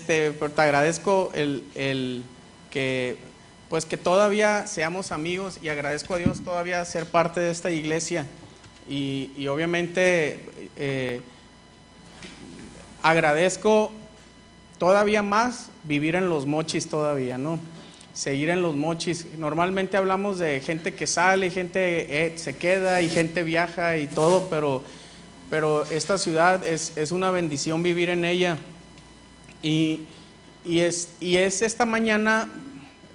Pero te agradezco el que, pues que todavía seamos amigos, y agradezco a Dios todavía ser parte de esta iglesia, y obviamente agradezco todavía más vivir en Los Mochis todavía, ¿no? Seguir en Los Mochis. Normalmente hablamos de gente que sale, gente se queda y gente viaja y todo, pero esta ciudad es una bendición vivir en ella. Y es esta mañana,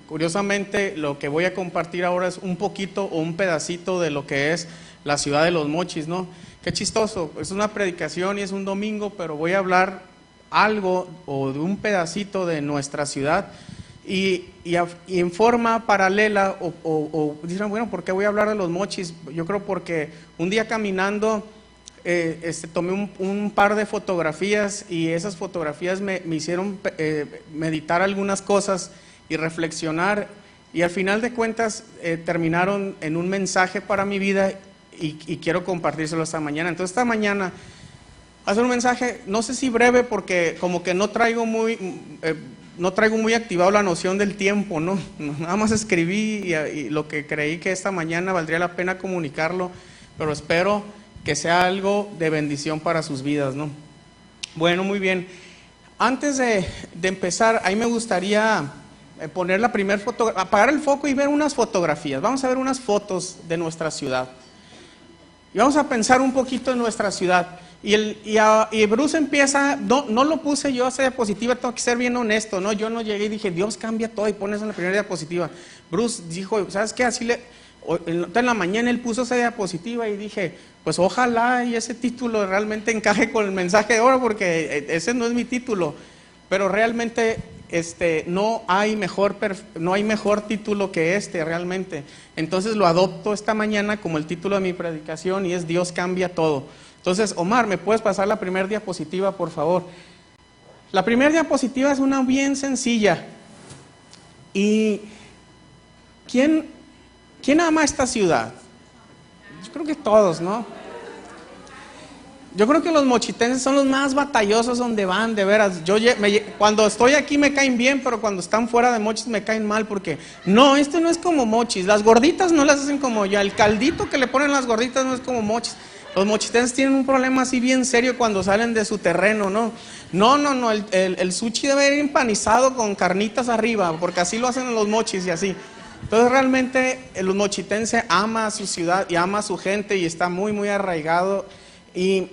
curiosamente, lo que voy a compartir ahora es un poquito o un pedacito de lo que es la ciudad de Los Mochis, ¿no? Qué chistoso, es una predicación y es un domingo, pero voy a hablar algo o de un pedacito de nuestra ciudad, y en forma paralela, o dirán, bueno, ¿por qué voy a hablar de Los Mochis? Yo creo porque un día caminando tomé un par de fotografías, y esas fotografías me hicieron meditar algunas cosas y reflexionar, y al final de cuentas terminaron en un mensaje para mi vida, y quiero compartírselo esta mañana. Entonces esta mañana hacer un mensaje, no sé si breve, porque como que no traigo muy activado la noción del tiempo, ¿no? Nada más escribí y lo que creí que esta mañana valdría la pena comunicarlo, pero espero que sea algo de bendición para sus vidas, ¿no? Bueno, muy bien. Antes de empezar, ahí me gustaría poner la primera fotografía, apagar el foco y ver unas fotografías. Vamos a ver unas fotos de nuestra ciudad. Y vamos a pensar un poquito en nuestra ciudad. Y Bruce empieza, no lo puse yo a esa diapositiva, tengo que ser bien honesto, ¿no? Yo no llegué y dije, Dios cambia todo y pones en la primera diapositiva. Bruce dijo, ¿sabes qué? En la mañana él puso esa diapositiva y dije, pues ojalá y ese título realmente encaje con el mensaje de ahora, porque ese no es mi título, pero realmente no hay mejor título que realmente. Entonces lo adopto esta mañana como el título de mi predicación, y es Dios cambia todo. Entonces, Omar, ¿me puedes pasar la primera diapositiva, por favor? La primera diapositiva es una bien sencilla. ¿Y quién ama esta ciudad? Yo creo que todos, ¿no? Yo creo que los mochitenses son los más batallosos donde van, de veras. Cuando estoy aquí me caen bien, pero cuando están fuera de Mochis me caen mal, porque no, esto no es como Mochis. Las gorditas no las hacen como ya. El caldito que le ponen las gorditas no es como Mochis. Los mochitenses tienen un problema así bien serio cuando salen de su terreno, ¿no? No, el sushi debe ir empanizado con carnitas arriba, porque así lo hacen en Los Mochis y así. Entonces realmente el mochitense ama a su ciudad y ama a su gente, y está muy, muy arraigado. Y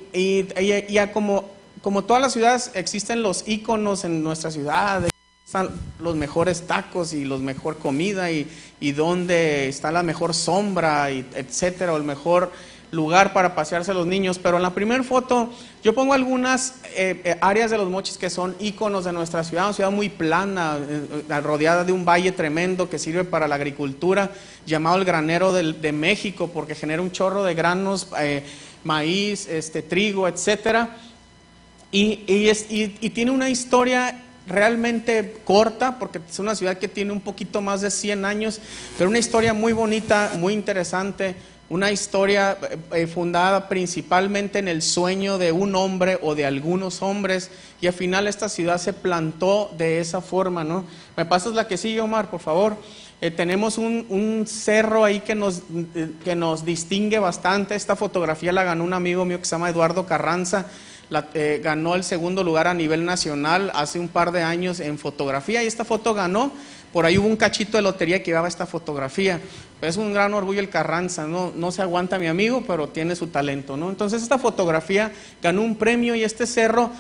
como todas las ciudades, existen los íconos en nuestra ciudad. Están los mejores tacos y los mejor comida, y donde está la mejor sombra, y etcétera, o el mejor lugar para pasearse los niños. Pero en la primera foto yo pongo algunas áreas de Los Mochis que son íconos de nuestra ciudad. Una ciudad muy plana, rodeada de un valle tremendo que sirve para la agricultura, llamado el granero de México, porque genera un chorro de granos, maíz, trigo, etcétera. Y tiene una historia realmente corta, porque es una ciudad que tiene un poquito más de 100 años, pero una historia muy bonita, muy interesante. Una historia fundada principalmente en el sueño de un hombre o de algunos hombres, y al final esta ciudad se plantó de esa forma, ¿no? ¿Me pasas la que sigue, Omar, por favor? Tenemos un cerro ahí que nos distingue bastante. Esta fotografía la ganó un amigo mío que se llama Eduardo Carranza. Ganó el segundo lugar a nivel nacional hace un par de años en fotografía, y esta foto ganó. Por ahí hubo un cachito de lotería que llevaba esta fotografía. Es un gran orgullo el Carranza, no se aguanta mi amigo, pero tiene su talento, ¿no? Entonces esta fotografía ganó un premio, y este cerro,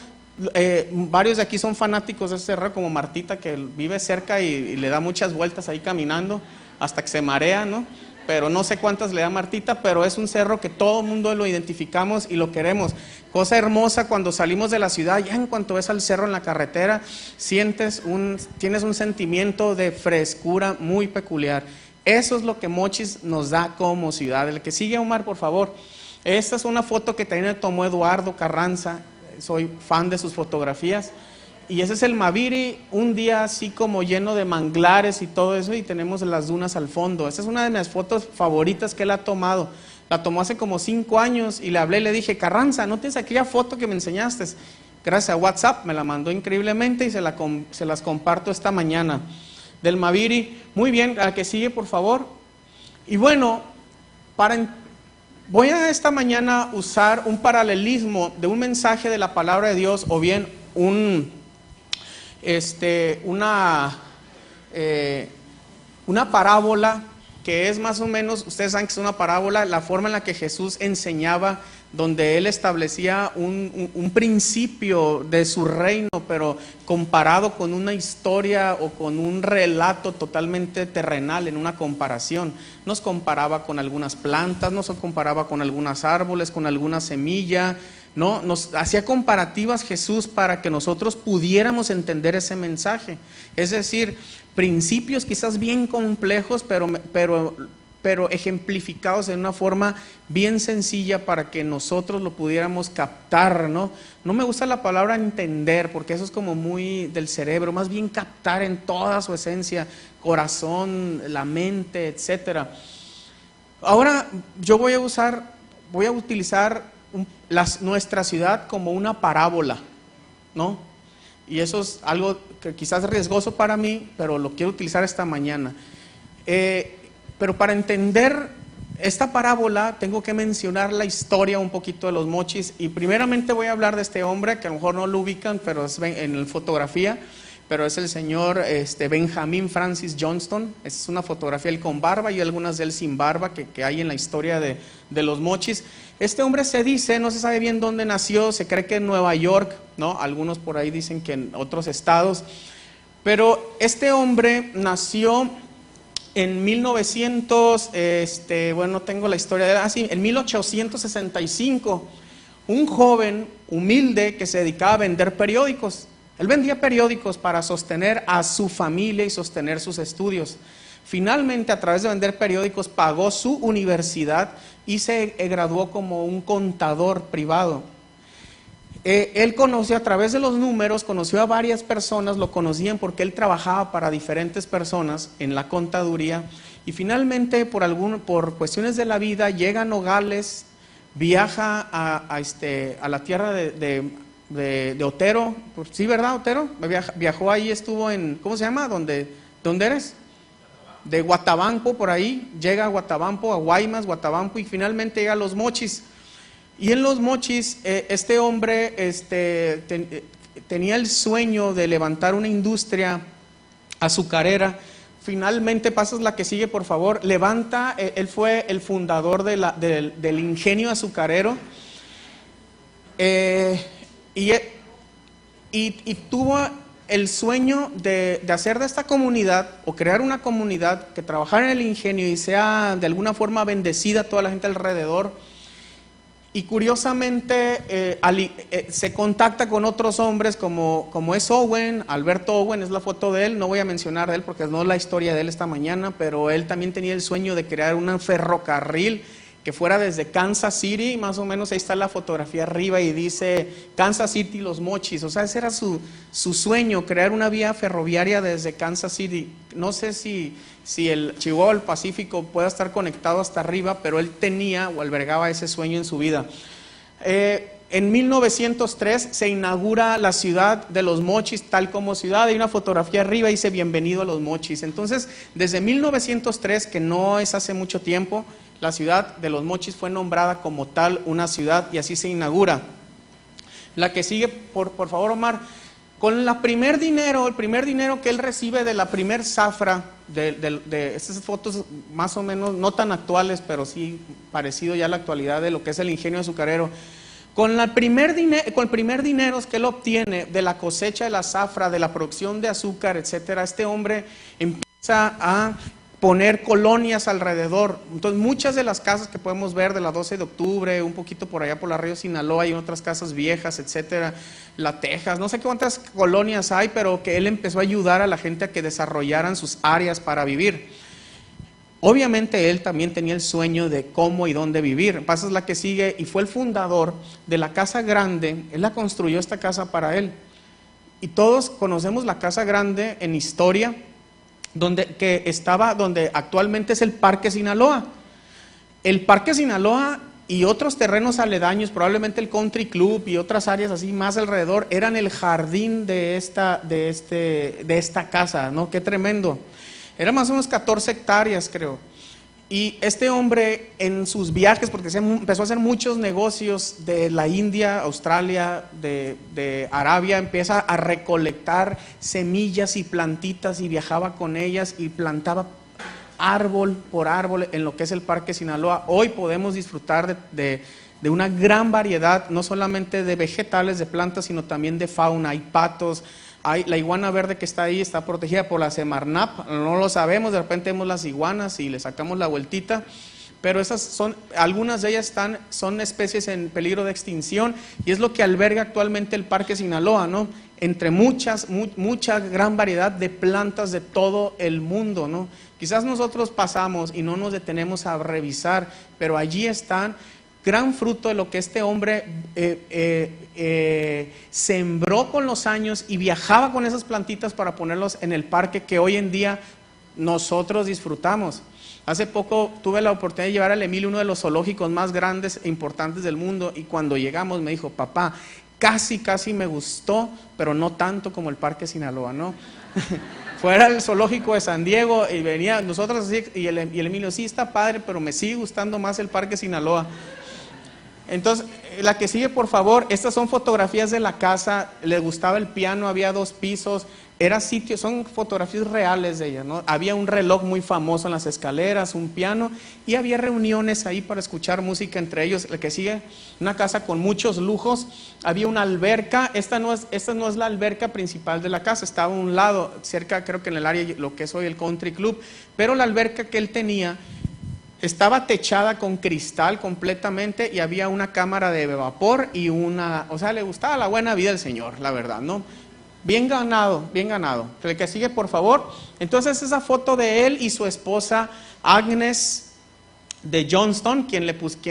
varios de aquí son fanáticos de este cerro, como Martita, que vive cerca y le da muchas vueltas ahí caminando hasta que se marea, ¿no? Pero no sé cuántas le da Martita, pero es un cerro que todo el mundo lo identificamos y lo queremos. Cosa hermosa cuando salimos de la ciudad, ya en cuanto ves al cerro en la carretera, tienes un sentimiento de frescura muy peculiar. Eso es lo que Mochis nos da como ciudad. El que sigue, Omar, por favor. Esta es una foto que también tomó Eduardo Carranza, soy fan de sus fotografías. Y ese es el Maviri, un día así como lleno de manglares y todo eso, y tenemos las dunas al fondo. Esa es una de mis fotos favoritas que él ha tomado. La tomó hace como 5 años, y le hablé y le dije, Carranza, ¿no tienes aquella foto que me enseñaste? gracias a WhatsApp, me la mandó increíblemente y se las comparto esta mañana. Del Maviri, muy bien, a la que sigue por favor. Y bueno, voy a esta mañana usar un paralelismo de un mensaje de la palabra de Dios o bien una parábola que es más o menos, ustedes saben que es una parábola, la forma en la que Jesús enseñaba, donde Él establecía un principio de su reino, pero comparado con una historia o con un relato totalmente terrenal, en una comparación. Nos comparaba con algunas plantas, nos comparaba con algunos árboles, con alguna semilla, ¿no? Nos hacía comparativas Jesús para que nosotros pudiéramos entender ese mensaje. Es decir, principios quizás bien complejos, pero ejemplificados en una forma bien sencilla para que nosotros lo pudiéramos captar, ¿no? No me gusta la palabra entender, porque eso es como muy del cerebro, más bien captar en toda su esencia, corazón, la mente, etcétera. Ahora yo voy a utilizar nuestra ciudad como una parábola, ¿no? Y eso es algo que quizás es riesgoso para mí, pero lo quiero utilizar esta mañana. Pero para entender esta parábola tengo que mencionar la historia un poquito de los mochis. Y primeramente voy a hablar de este hombre que a lo mejor no lo ubican, pero es en la fotografía, pero es el señor Benjamin Francis Johnston. Es una fotografía él con barba y algunas de él sin barba que hay en la historia de los mochis. Este hombre se dice, no se sabe bien dónde nació, se cree que en Nueva York, ¿no? Algunos por ahí dicen que en otros estados, pero este hombre nació en 1900, bueno, no tengo la historia de él, en 1865, un joven humilde que se dedicaba a vender periódicos. Él vendía periódicos para sostener a su familia y sostener sus estudios. Finalmente, a través de vender periódicos, pagó su universidad y se graduó como un contador privado. Él conoció a través de los números, conoció a varias personas, lo conocían porque él trabajaba para diferentes personas en la contaduría y finalmente por cuestiones de la vida llega a Nogales, viaja a la tierra de Otero, sí, ¿verdad, Otero? Viajó ahí, estuvo en, ¿cómo se llama? ¿Dónde eres? De Guatabampo, por ahí, llega a Guatabampo, a Guaymas, Guatabampo y finalmente llega a Los Mochis. Y en Los Mochis, este hombre tenía el sueño de levantar una industria azucarera. Finalmente, pasas la que sigue, por favor. Él fue el fundador del ingenio azucarero. Y tuvo el sueño de hacer de esta comunidad o crear una comunidad que trabajara en el ingenio y sea de alguna forma bendecida toda la gente alrededor. Y curiosamente se contacta con otros hombres como es Owen, Alberto Owen, es la foto de él, no voy a mencionar de él porque no es la historia de él esta mañana, pero él también tenía el sueño de crear un ferrocarril que fuera desde Kansas City, más o menos ahí está la fotografía arriba y dice Kansas City, Los Mochis, o sea, ese era su sueño, crear una vía ferroviaria desde Kansas City. No sé si el Chihuahua del Pacífico pueda estar conectado hasta arriba, pero él tenía o albergaba ese sueño en su vida. En 1903 se inaugura la ciudad de Los Mochis tal como ciudad, hay una fotografía arriba y dice bienvenido a Los Mochis. Entonces, desde 1903, que no es hace mucho tiempo, la ciudad de Los Mochis fue nombrada como tal una ciudad y así se inaugura. La que sigue, por favor, Omar. Con el primer dinero que él recibe de la primer zafra, de estas fotos más o menos, no tan actuales, pero sí parecido ya a la actualidad de lo que es el ingenio azucarero. Con el primer dinero que él obtiene de la cosecha de la zafra, de la producción de azúcar, etcétera, este hombre empieza a poner colonias alrededor. Entonces muchas de las casas que podemos ver de la 12 de octubre, un poquito por allá por la Río Sinaloa, hay otras casas viejas, etcétera, La Tejas, no sé cuántas colonias hay, pero que él empezó a ayudar a la gente a que desarrollaran sus áreas para vivir. Obviamente él también tenía el sueño de cómo y dónde vivir. Pasas la que sigue, y fue el fundador de la Casa Grande. Él la construyó, esta casa, para él. Y todos conocemos la Casa Grande en historia, donde actualmente es el Parque Sinaloa. El Parque Sinaloa y otros terrenos aledaños, probablemente el country club y otras áreas así más alrededor, eran el jardín de esta casa, ¿no? Qué tremendo. Era más o menos 14 hectáreas, creo. Y este hombre en sus viajes, porque empezó a hacer muchos negocios de la India, Australia, de Arabia, empieza a recolectar semillas y plantitas y viajaba con ellas y plantaba árbol por árbol en lo que es el Parque Sinaloa. Hoy podemos disfrutar de una gran variedad, no solamente de vegetales, de plantas, sino también de fauna. Hay patos. La iguana verde que está ahí está protegida por la Semarnap, no lo sabemos, de repente vemos las iguanas y le sacamos la vueltita, pero algunas de ellas son especies en peligro de extinción y es lo que alberga actualmente el Parque Sinaloa, ¿no? Entre mucha gran variedad de plantas de todo el mundo, ¿no? Quizás nosotros pasamos y no nos detenemos a revisar, pero allí están gran fruto de lo que este hombre sembró con los años y viajaba con esas plantitas para ponerlos en el parque que hoy en día nosotros disfrutamos. Hace poco tuve la oportunidad de llevar al Emilio uno de los zoológicos más grandes e importantes del mundo y cuando llegamos me dijo, papá, casi me gustó, pero no tanto como el Parque Sinaloa, ¿no? Fuera el zoológico de San Diego y venía nosotros así, y el Emilio, sí está padre, pero me sigue gustando más el Parque Sinaloa. Entonces, la que sigue, por favor, estas son fotografías de la casa, le gustaba el piano, había 2 pisos, era sitio, son fotografías reales de ella, ¿no? Había un reloj muy famoso en las escaleras, un piano, y había reuniones ahí para escuchar música entre ellos. La que sigue, una casa con muchos lujos, había una alberca, esta no es la alberca principal de la casa, estaba a un lado, cerca creo que en el área, lo que es hoy el country club, pero la alberca que él tenía estaba techada con cristal completamente y había una cámara de vapor y o sea, le gustaba la buena vida del señor, la verdad, ¿no? Bien ganado, bien ganado. El que sigue, por favor. Entonces, esa foto de él y su esposa Agnes de Johnston, quien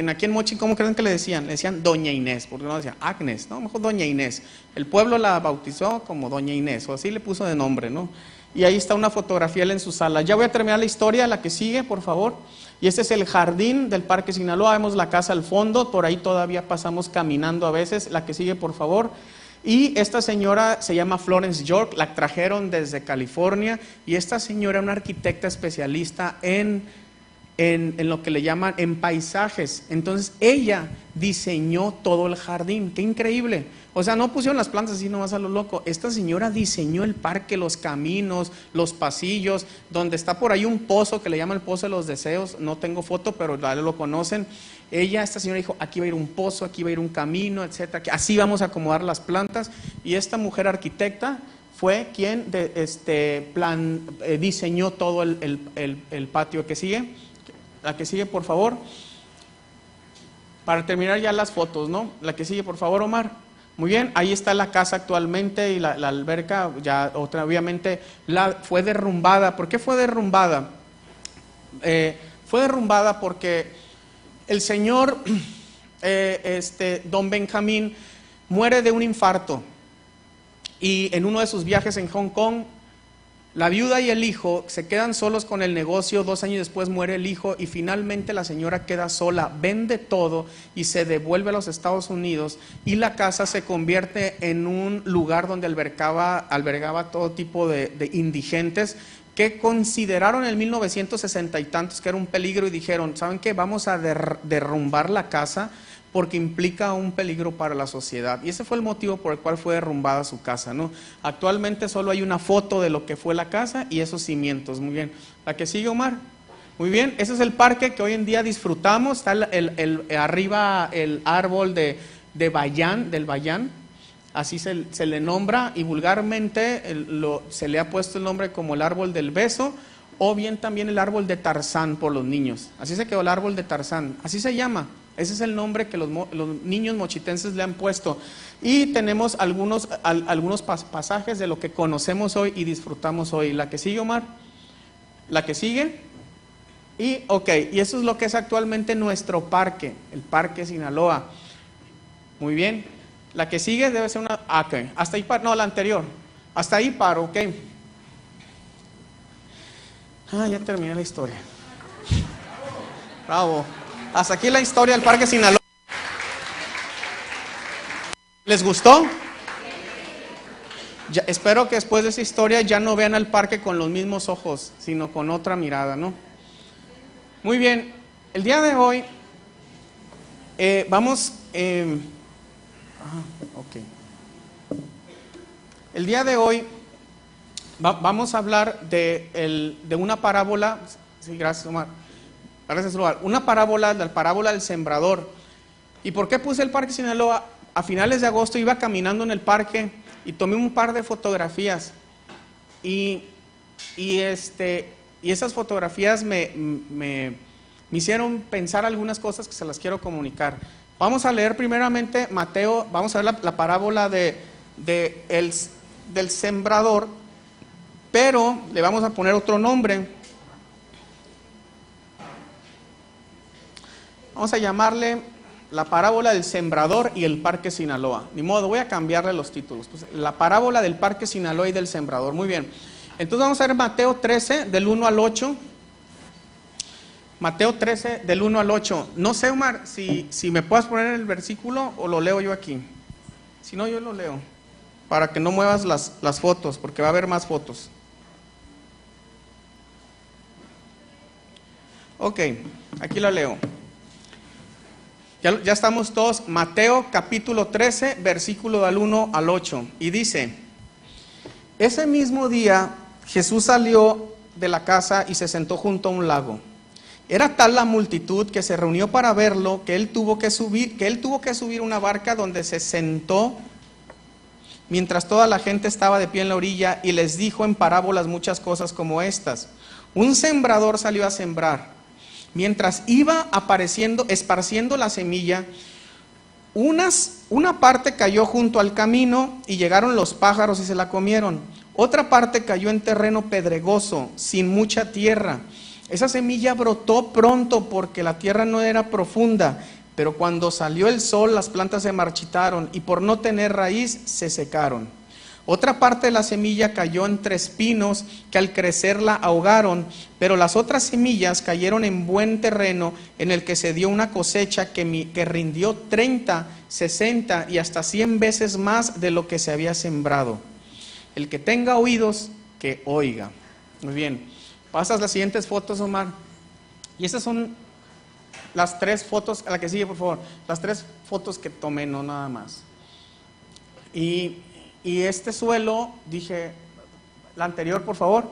aquí en Mochi, ¿cómo creen que le decían? Le decían Doña Inés, porque no decían Agnes, no, mejor Doña Inés. El pueblo la bautizó como Doña Inés, o así le puso de nombre, ¿no? Y ahí está una fotografía en su sala. Ya voy a terminar la historia, la que sigue, por favor. Y este es el jardín del Parque Sinaloa, vemos la casa al fondo, por ahí todavía pasamos caminando a veces. La que sigue, por favor. Y esta señora se llama Florence York, la trajeron desde California, y esta señora es una arquitecta especialista en lo que le llaman en paisajes. Entonces ella diseñó todo el jardín. ¡Qué increíble! O sea, no pusieron las plantas así nomás a lo loco. Esta señora diseñó el parque, los caminos, los pasillos, donde está por ahí un pozo que le llaman el Pozo de los Deseos. No tengo foto, pero lo conocen. Esta señora dijo, aquí va a ir un pozo, aquí va a ir un camino, etcétera. Así vamos a acomodar las plantas. Y esta mujer arquitecta fue quien diseñó todo el patio. Que sigue. La que sigue, por favor. Para terminar ya las fotos, ¿no? La que sigue, por favor, Omar. Muy bien, ahí está la casa actualmente y la alberca, ya obviamente fue derrumbada. ¿Por qué fue derrumbada? Fue derrumbada porque el señor, don Benjamín, muere de un infarto. Y en uno de sus viajes en Hong Kong, la viuda y el hijo se quedan solos con el negocio. 2 años después muere el hijo y finalmente la señora queda sola, vende todo y se devuelve a los Estados Unidos y la casa se convierte en un lugar donde albergaba todo tipo de indigentes que consideraron en 1960 y tantos que era un peligro y dijeron, ¿saben qué? Vamos a derrumbar la casa porque implica un peligro para la sociedad. Y ese fue el motivo por el cual fue derrumbada su casa, ¿no? Actualmente solo hay una foto de lo que fue la casa y esos cimientos. Muy bien. ¿La que sigue, Omar? Muy bien. Ese es el parque que hoy en día disfrutamos. Está arriba el árbol del bayán. Así se le nombra y vulgarmente se le ha puesto el nombre como el árbol del beso o bien también el árbol de Tarzán por los niños. Así se quedó el árbol de Tarzán. Así se llama. Ese es el nombre que los niños mochitenses le han puesto. Y tenemos algunos pasajes de lo que conocemos hoy y disfrutamos hoy. La que sigue, Omar. La que sigue. Y eso es lo que es actualmente nuestro parque, el Parque Sinaloa. Muy bien. La que sigue debe ser una... Hasta ahí paro. No, la anterior. Hasta ahí paro, ok. Ya terminé la historia. Bravo. Hasta aquí la historia del Parque Sinaloa. ¿Les gustó? Ya, espero que después de esa historia ya no vean al parque con los mismos ojos, sino con otra mirada, ¿no? Muy bien, el día de hoy vamos... El día de hoy vamos a hablar de una parábola. Sí, gracias, Omar. Gracias, Omar. Una parábola, la parábola del sembrador. ¿Y por qué puse el Parque Sinaloa? A finales de agosto iba caminando en el parque y tomé un par de fotografías. Y esas fotografías me hicieron pensar algunas cosas que se las quiero comunicar. Vamos a leer primeramente Mateo, vamos a ver la parábola del sembrador, pero le vamos a poner otro nombre. Vamos a llamarle la parábola del sembrador y el Parque Sinaloa. Ni modo, voy a cambiarle los títulos. Pues, la parábola del Parque Sinaloa y del sembrador. Muy bien. Entonces vamos a ver Mateo 13, del 1 al 8. Mateo 13, del 1 al 8. No sé, Omar, si me puedes poner el versículo o lo leo yo aquí. Si no, yo lo leo. Para que no muevas las fotos, porque va a haber más fotos. Ok, aquí la leo. Ya estamos todos. Mateo capítulo 13, versículo del 1 al 8. Y dice: ese mismo día Jesús salió de la casa y se sentó junto a un lago. Era tal la multitud que se reunió para verlo que él tuvo que subir una barca donde se sentó mientras toda la gente estaba de pie en la orilla, y les dijo en parábolas muchas cosas como estas. Un sembrador salió a sembrar. Mientras iba esparciendo la semilla, una parte cayó junto al camino y llegaron los pájaros y se la comieron. Otra parte cayó en terreno pedregoso, sin mucha tierra. Esa semilla brotó pronto porque la tierra no era profunda, pero cuando salió el sol las plantas se marchitaron y por no tener raíz se secaron. Otra parte de la semilla cayó entre espinos que al crecer la ahogaron, pero las otras semillas cayeron en buen terreno en el que se dio una cosecha que rindió 30, 60 y hasta 100 veces más de lo que se había sembrado. El que tenga oídos, que oiga. Muy bien, pasas las siguientes fotos, Omar. Y estas son las 3 fotos, a la que sigue por favor, las 3 fotos que tomé, no nada más. Y este suelo, dije, la anterior por favor,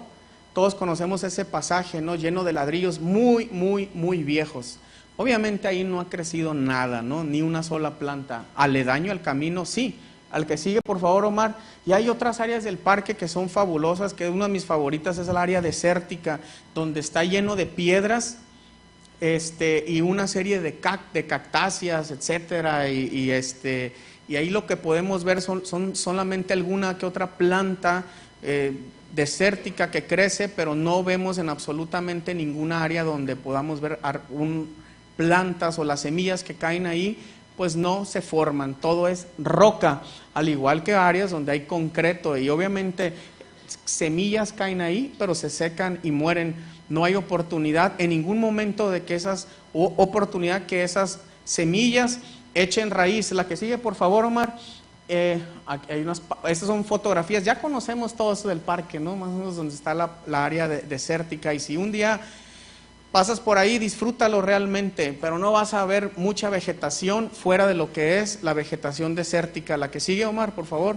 todos conocemos ese pasaje, ¿no? Lleno de ladrillos muy, muy, muy viejos. Obviamente ahí no ha crecido nada, ¿no? Ni una sola planta. Aledaño al camino, sí. Al que sigue por favor, Omar. Y hay otras áreas del parque que son fabulosas, que una de mis favoritas es el área desértica, donde está lleno de piedras, y una serie de cactáceas, etcétera, y ahí lo que podemos ver son solamente alguna que otra planta desértica que crece, pero no vemos en absolutamente ninguna área donde podamos ver plantas, o las semillas que caen ahí, pues no se forman, todo es roca, al igual que áreas donde hay concreto, y obviamente semillas caen ahí, pero se secan y mueren. No hay oportunidad en ningún momento de que esas semillas echen raíz. La que sigue por favor, Omar. Estas son fotografías, ya conocemos todo eso del parque, ¿no? Más o menos donde está la área desértica, y si un día pasas por ahí, disfrútalo realmente, pero no vas a ver mucha vegetación fuera de lo que es la vegetación desértica. La que sigue, Omar, por favor.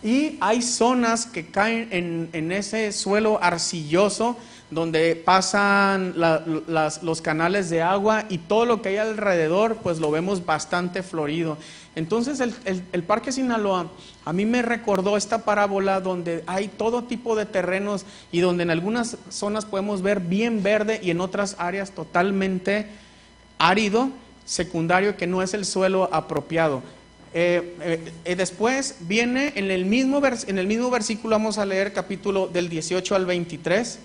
Y hay zonas que caen en ese suelo arcilloso, donde pasan los canales de agua, y todo lo que hay alrededor pues lo vemos bastante florido. Entonces el Parque Sinaloa a mí me recordó esta parábola donde hay todo tipo de terrenos, y donde en algunas zonas podemos ver bien verde y en otras áreas totalmente árido, secundario, que no es el suelo apropiado. Después viene en el mismo versículo, vamos a leer capítulo del 18 al 23,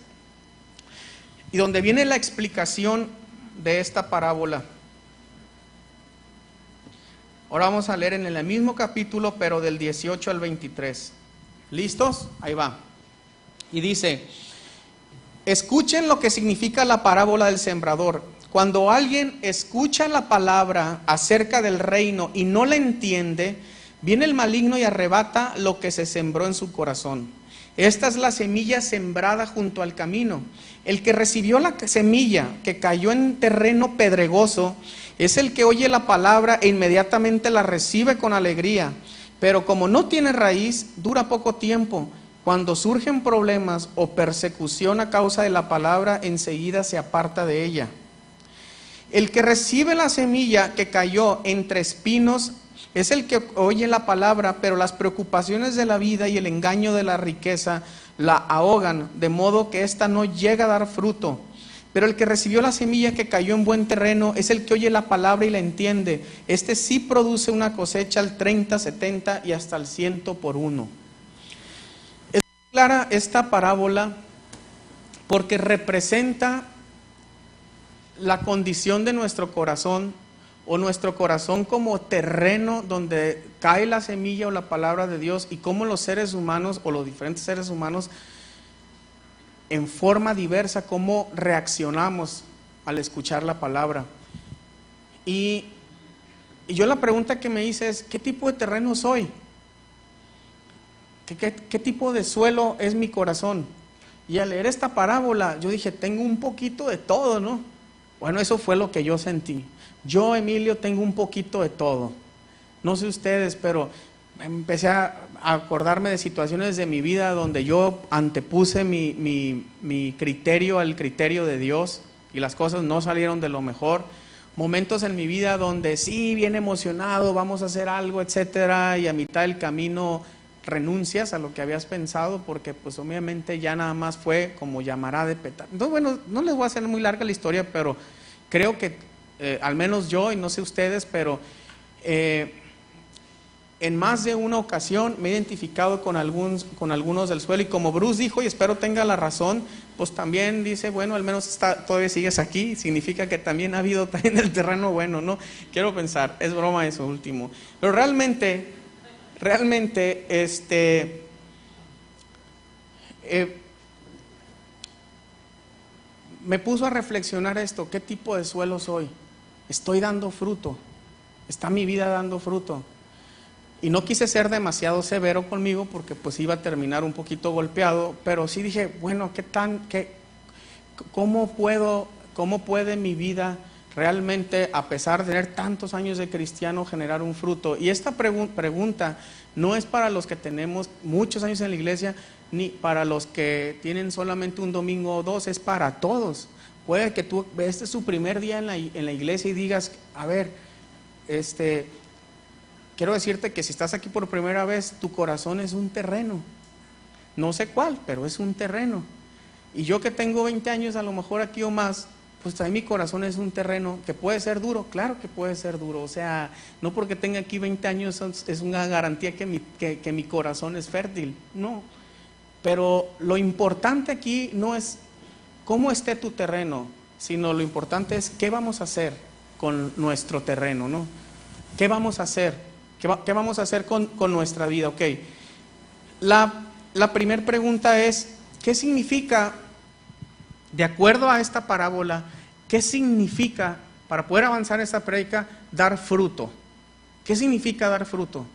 y donde viene la explicación de esta parábola. Ahora vamos a leer en el mismo capítulo, pero del 18 al 23. ¿Listos? Ahí va. Y dice: escuchen lo que significa la parábola del sembrador. Cuando alguien escucha la palabra acerca del reino y no la entiende, viene el maligno y arrebata lo que se sembró en su corazón. Esta es la semilla sembrada junto al camino. El que recibió la semilla que cayó en terreno pedregoso es el que oye la palabra e inmediatamente la recibe con alegría. Pero como no tiene raíz, dura poco tiempo. Cuando surgen problemas o persecución a causa de la palabra, enseguida se aparta de ella. El que recibe la semilla que cayó entre espinos es el que oye la palabra, pero las preocupaciones de la vida y el engaño de la riqueza la ahogan, de modo que ésta no llega a dar fruto. Pero el que recibió la semilla que cayó en buen terreno es el que oye la palabra y la entiende. Este sí produce una cosecha al 30, 70 y hasta al 100 por uno. Es clara esta parábola porque representa la condición de nuestro corazón, o nuestro corazón como terreno donde cae la semilla o la palabra de Dios, y cómo los seres humanos o los diferentes seres humanos en forma diversa, cómo reaccionamos al escuchar la palabra. Y yo la pregunta que me hice es, ¿qué tipo de terreno soy? ¿Qué tipo de suelo es mi corazón? Y al leer esta parábola, yo dije, tengo un poquito de todo, ¿no? Bueno, eso fue lo que yo sentí. Yo, Emilio, tengo un poquito de todo. No sé ustedes, pero empecé a acordarme de situaciones de mi vida donde yo antepuse mi criterio al criterio de Dios y las cosas no salieron de lo mejor. Momentos en mi vida donde sí, bien emocionado, vamos a hacer algo, etcétera, y a mitad del camino renuncias a lo que habías pensado porque pues obviamente ya nada más fue como llamará de petar. Entonces, bueno, no les voy a hacer muy larga la historia, pero creo que al menos yo, y no sé ustedes, pero en más de una ocasión me he identificado con algunos del suelo, y como Bruce dijo, y espero tenga la razón, pues también dice, bueno, al menos todavía sigues aquí, significa que también ha habido también el terreno bueno, ¿no? Quiero pensar, es broma eso último, pero realmente me puso a reflexionar esto, ¿qué tipo de suelo soy? ¿Estoy dando fruto? ¿Está mi vida dando fruto? Y no quise ser demasiado severo conmigo porque pues iba a terminar un poquito golpeado, pero sí dije, bueno, ¿cómo puede mi vida realmente, a pesar de tener tantos años de cristiano, generar un fruto? Y esta pregunta no es para los que tenemos muchos años en la iglesia, ni para los que tienen solamente un domingo o dos, es para todos. Puede que este es su primer día en la iglesia y digas, a ver, quiero decirte que si estás aquí por primera vez, tu corazón es un terreno. No sé cuál, pero es un terreno. Y yo que tengo 20 años a lo mejor aquí o más, pues también mi corazón es un terreno que puede ser duro, claro que puede ser duro. O sea, no porque tenga aquí 20 años es una garantía que mi corazón es fértil, no. Pero lo importante aquí no es cómo esté tu terreno, sino lo importante es qué vamos a hacer con nuestro terreno, ¿no? ¿Qué vamos a hacer? ¿Qué vamos a hacer con nuestra vida? Ok, la primera pregunta es, ¿qué significa, de acuerdo a esta parábola, qué significa, para poder avanzar en esta prédica, dar fruto? ¿Qué significa dar fruto?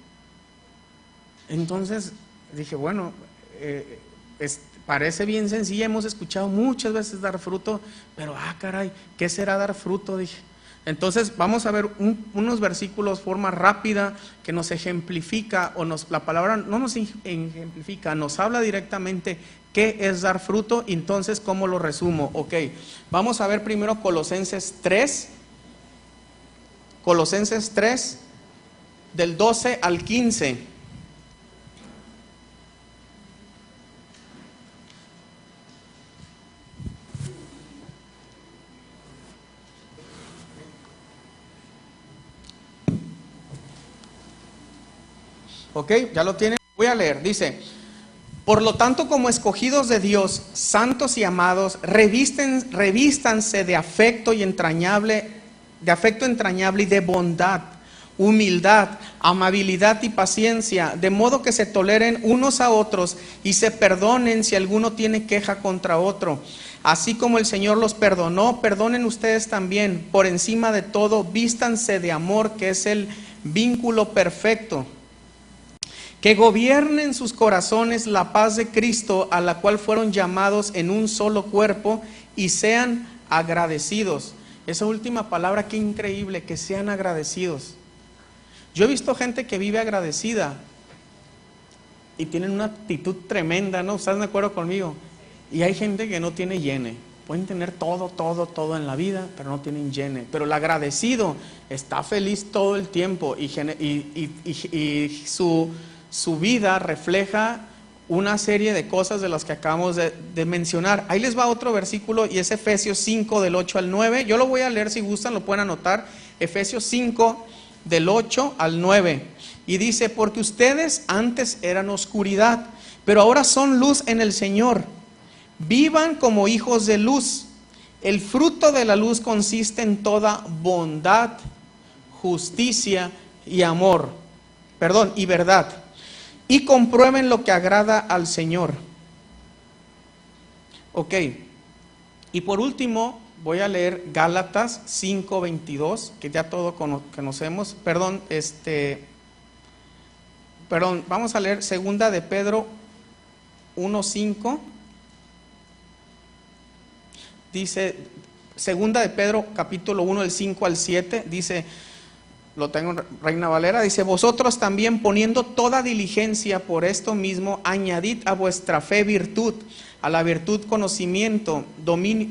Entonces dije, bueno, parece bien sencilla, hemos escuchado muchas veces dar fruto, pero caray, ¿qué será dar fruto? Dije. Entonces vamos a ver unos versículos, forma rápida, que nos ejemplifica, la palabra no nos ejemplifica, nos habla directamente qué es dar fruto. Entonces, ¿cómo lo resumo? Ok, vamos a ver primero Colosenses 3, del 12 al 15. Ok, ya lo tienen. Voy a leer, dice: por lo tanto, como escogidos de Dios, santos y amados, revístanse de afecto entrañable y de bondad, humildad, amabilidad y paciencia, de modo que se toleren unos a otros y se perdonen si alguno tiene queja contra otro. Así como el Señor los perdonó, perdonen ustedes también. Por encima de todo, vístanse de amor, que es el vínculo perfecto. Que gobierne en sus corazones la paz de Cristo, a la cual fueron llamados en un solo cuerpo, y sean agradecidos. Esa última palabra, qué increíble, que sean agradecidos. Yo he visto gente que vive agradecida y tienen una actitud tremenda, ¿no? ¿Están de acuerdo conmigo? Y hay gente que no tiene llene. Pueden tener todo en la vida, pero no tienen llene. Pero el agradecido está feliz todo el tiempo y su vida refleja una serie de cosas de las que acabamos de mencionar. Ahí les va otro versículo y es Efesios 5 del 8 al 9. Yo lo voy a leer, si gustan lo pueden anotar. Efesios 5 del 8 al 9. Y dice: porque ustedes antes eran oscuridad, pero ahora son luz en el Señor. Vivan como hijos de luz. El fruto de la luz consiste en toda bondad, justicia y amor. Y verdad. Y comprueben lo que agrada al Señor. Ok. Y por último, voy a leer Gálatas 5:22, que ya todo conocemos. Vamos a leer segunda de Pedro 1:5. Dice, segunda de Pedro capítulo 1, del 5 al 7, dice, lo tengo en Reina Valera, dice: vosotros también, poniendo toda diligencia por esto mismo, añadid a vuestra fe virtud, a la virtud conocimiento,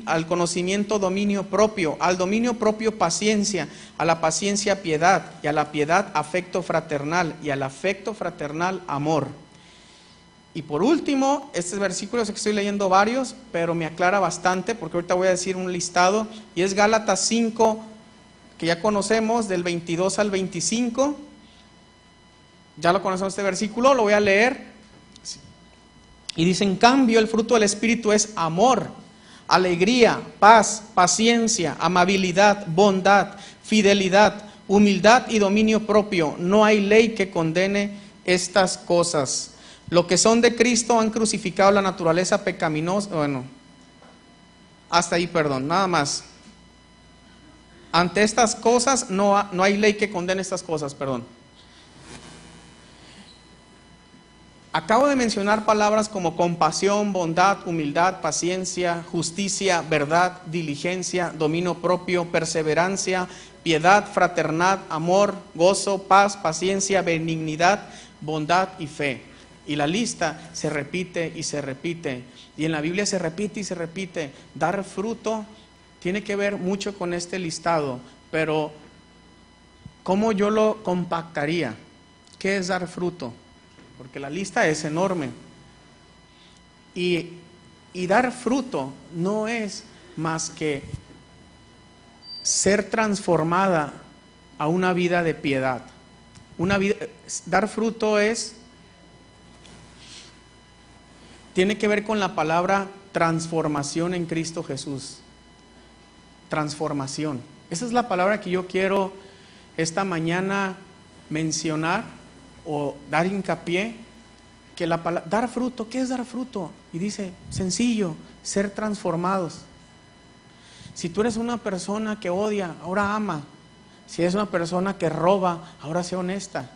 al conocimiento dominio propio, al dominio propio paciencia, a la paciencia piedad, y a la piedad afecto fraternal, y al afecto fraternal amor. Y por último, este versículo, sé que estoy leyendo varios, pero me aclara bastante, porque ahorita voy a decir un listado, y es Gálatas 5, que ya conocemos, del 22 al 25. Ya lo conocemos este versículo, lo voy a leer. Y dice: en cambio, el fruto del Espíritu es amor, alegría, paz, paciencia, amabilidad, bondad, fidelidad, humildad y dominio propio. No hay ley que condene estas cosas. Lo que son de Cristo han crucificado la naturaleza pecaminosa. Bueno, hasta ahí, nada más. Ante estas cosas no hay ley que condene estas cosas, Acabo de mencionar palabras como compasión, bondad, humildad, paciencia, justicia, verdad, diligencia, dominio propio, perseverancia, piedad, fraternidad, amor, gozo, paz, paciencia, benignidad, bondad y fe. Y la lista se repite y se repite. Y en la Biblia se repite y se repite. Dar fruto tiene que ver mucho con este listado. Pero, ¿cómo yo lo compactaría? ¿Qué es dar fruto? Porque la lista es enorme. Y dar fruto no es más que ser transformada a una vida de piedad. Dar fruto tiene que ver con la palabra transformación en Cristo Jesús. Transformación. Esa es la palabra que yo quiero esta mañana mencionar o dar hincapié. Que la palabra, dar fruto, ¿qué es dar fruto? Y dice, sencillo, ser transformados. Si tú eres una persona que odia, ahora ama. Si eres una persona que roba, ahora sé honesta.